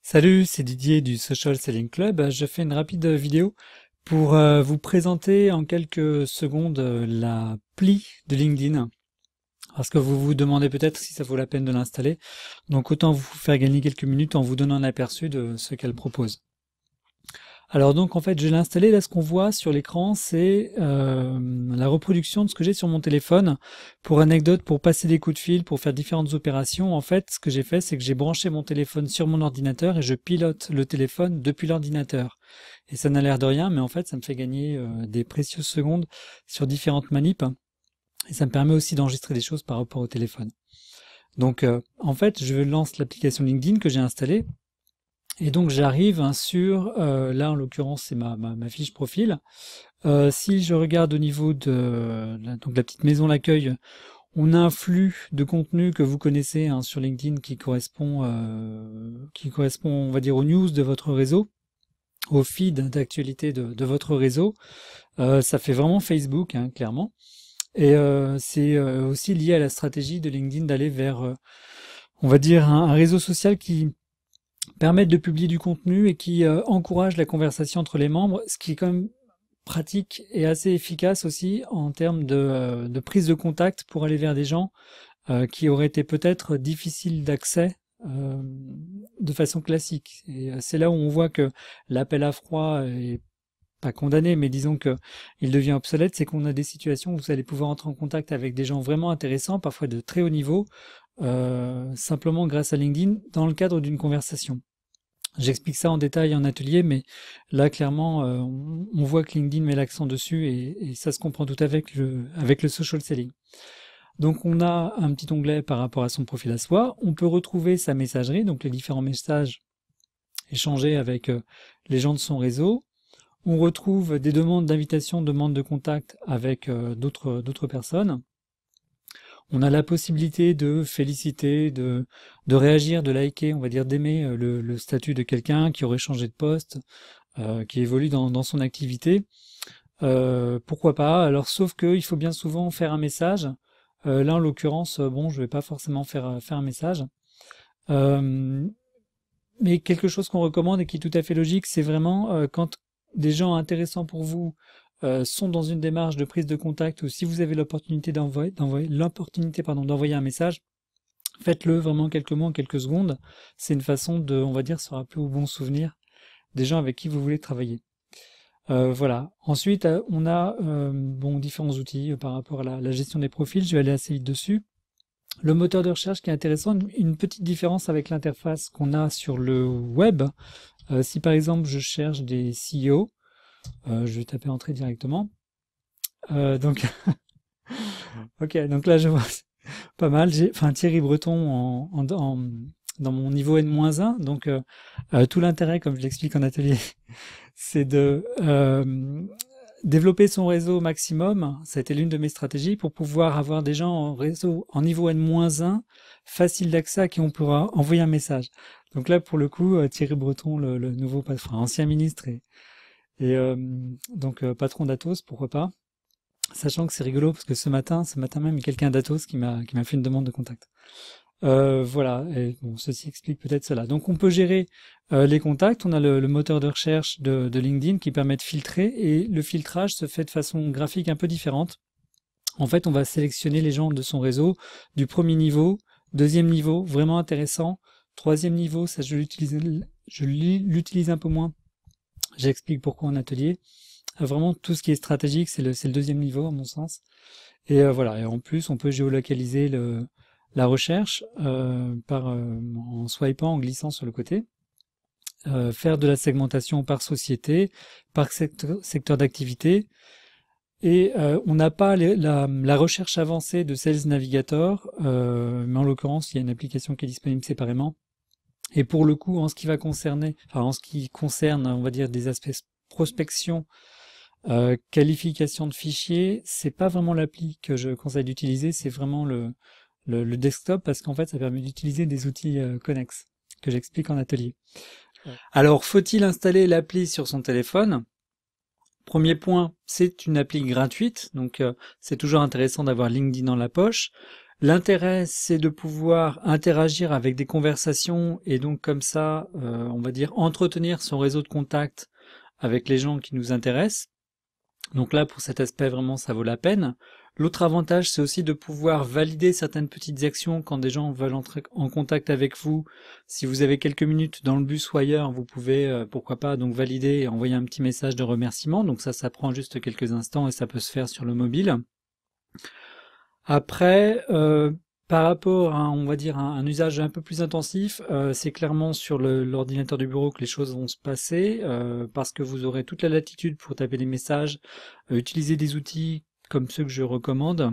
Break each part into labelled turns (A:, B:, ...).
A: Salut, c'est Didier du Social Selling Club. Je fais une rapide vidéo pour vous présenter en quelques secondes l'appli de LinkedIn. Parce que vous vous demandez peut-être si ça vaut la peine de l'installer. Donc autant vous faire gagner quelques minutes en vous donnant un aperçu de ce qu'elle propose. Alors donc en fait je l'ai installé, là ce qu'on voit sur l'écran c'est la reproduction de ce que j'ai sur mon téléphone. Pour anecdote, pour passer des coups de fil, pour faire différentes opérations, en fait ce que j'ai fait c'est que j'ai branché mon téléphone sur mon ordinateur et je pilote le téléphone depuis l'ordinateur. Et ça n'a l'air de rien mais en fait ça me fait gagner des précieuses secondes sur différentes manips et ça me permet aussi d'enregistrer des choses par rapport au téléphone. Donc en fait je lance l'application LinkedIn que j'ai installée. Et donc j'arrive sur, là en l'occurrence c'est ma fiche profil. Si je regarde au niveau de donc la petite maison l'accueil, on a un flux de contenu que vous connaissez sur LinkedIn qui correspond on va dire aux news de votre réseau, au feed d'actualité de votre réseau. Ça fait vraiment Facebook clairement. Et c'est aussi lié à la stratégie de LinkedIn d'aller vers, on va dire, un réseau social qui permettent de publier du contenu et qui encourage la conversation entre les membres, ce qui est quand même pratique et assez efficace aussi en termes de prise de contact pour aller vers des gens qui auraient été peut-être difficiles d'accès de façon classique. Et c'est là où on voit que l'appel à froid est pas condamné, mais disons que il devient obsolète, c'est qu'on a des situations où vous allez pouvoir entrer en contact avec des gens vraiment intéressants, parfois de très haut niveau, simplement grâce à LinkedIn, dans le cadre d'une conversation. J'explique ça en détail en atelier, mais là clairement on voit que LinkedIn met l'accent dessus et ça se comprend tout à fait avec le social selling. Donc on a un petit onglet par rapport à son profil à soi, on peut retrouver sa messagerie, donc les différents messages échangés avec les gens de son réseau. On retrouve des demandes d'invitation, demandes de contact avec d'autres personnes. On a la possibilité de féliciter, de réagir, de liker, on va dire d'aimer le statut de quelqu'un qui aurait changé de poste, qui évolue dans son activité. Pourquoi pas? Alors sauf qu'il faut bien souvent faire un message. Là en l'occurrence, bon, je vais pas forcément faire un message. Mais quelque chose qu'on recommande et qui est tout à fait logique, c'est vraiment quand des gens intéressants pour vous sont dans une démarche de prise de contact ou si vous avez l'opportunité d'envoyer un message, faites-le vraiment quelques mots, quelques secondes. C'est une façon de, on va dire, se rappeler au bon souvenir des gens avec qui vous voulez travailler. Voilà. Ensuite, on a bon, différents outils par rapport à la gestion des profils. Je vais aller assez vite dessus. Le moteur de recherche qui est intéressant, une petite différence avec l'interface qu'on a sur le web. Si par exemple je cherche des CEO, je vais taper entrée directement. Donc, ok, donc là je vois pas mal. J'ai, enfin Thierry Breton dans mon niveau N-1. Donc tout l'intérêt, comme je l'explique en atelier, c'est de développer son réseau au maximum. Ça a été l'une de mes stratégies pour pouvoir avoir des gens en réseau en niveau N-1, facile d'accès à qui on pourra envoyer un message. Donc là, pour le coup, Thierry Breton, le nouveau enfin, ancien ministre et donc patron d'Atos, pourquoi pas. Sachant que c'est rigolo parce que ce matin même, il y a quelqu'un d'Atos qui m'a fait une demande de contact. Voilà, et bon, ceci explique peut-être cela. Donc on peut gérer les contacts, on a le moteur de recherche de LinkedIn qui permet de filtrer, et le filtrage se fait de façon graphique un peu différente. En fait, on va sélectionner les gens de son réseau du premier niveau, deuxième niveau, vraiment intéressant, troisième niveau, ça je l'utilise un peu moins, j'explique pourquoi en atelier. Vraiment tout ce qui est stratégique, c'est le deuxième niveau à mon sens. Et voilà, et en plus on peut géolocaliser la recherche en swipant, en glissant sur le côté, faire de la segmentation par société, par secteur d'activité, et on n'a pas la recherche avancée de Sales Navigator, mais en l'occurrence il y a une application qui est disponible séparément. Et pour le coup, en ce qui concerne, on va dire, des aspects prospection, qualification de fichiers, c'est pas vraiment l'appli que je conseille d'utiliser, c'est vraiment le desktop, parce qu'en fait ça permet d'utiliser des outils connexes que j'explique en atelier. Alors faut-il installer l'appli sur son téléphone? Premier point, c'est une appli gratuite, donc c'est toujours intéressant d'avoir LinkedIn dans la poche. L'intérêt, c'est de pouvoir interagir avec des conversations et donc comme ça, on va dire, entretenir son réseau de contacts avec les gens qui nous intéressent. Donc là, pour cet aspect, vraiment, ça vaut la peine. L'autre avantage, c'est aussi de pouvoir valider certaines petites actions quand des gens veulent entrer en contact avec vous. Si vous avez quelques minutes dans le bus ou ailleurs, vous pouvez, pourquoi pas, donc valider et envoyer un petit message de remerciement. Donc ça prend juste quelques instants et ça peut se faire sur le mobile. Après, par rapport à, on va dire, un usage un peu plus intensif, c'est clairement sur l'ordinateur du bureau que les choses vont se passer, parce que vous aurez toute la latitude pour taper des messages, utiliser des outils comme ceux que je recommande,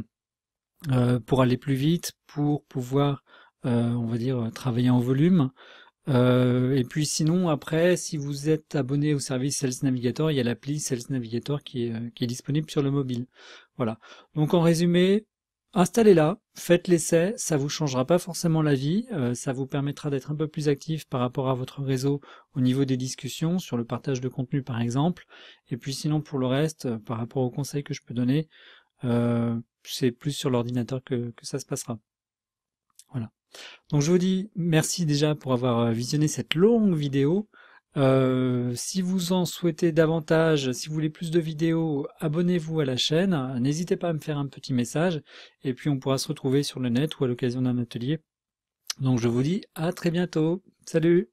A: pour aller plus vite, pour pouvoir, on va dire, travailler en volume. Et puis sinon, après, si vous êtes abonné au service Sales Navigator, il y a l'appli Sales Navigator qui est disponible sur le mobile. Voilà. Donc en résumé, installez-la, faites l'essai, ça vous changera pas forcément la vie, ça vous permettra d'être un peu plus actif par rapport à votre réseau au niveau des discussions, sur le partage de contenu par exemple. Et puis sinon pour le reste, par rapport aux conseils que je peux donner, c'est plus sur l'ordinateur que ça se passera. Voilà. Donc je vous dis merci déjà pour avoir visionné cette longue vidéo. Si vous en souhaitez davantage, si vous voulez plus de vidéos, abonnez-vous à la chaîne. N'hésitez pas à me faire un petit message et puis on pourra se retrouver sur le net ou à l'occasion d'un atelier. Donc je vous dis à très bientôt. Salut!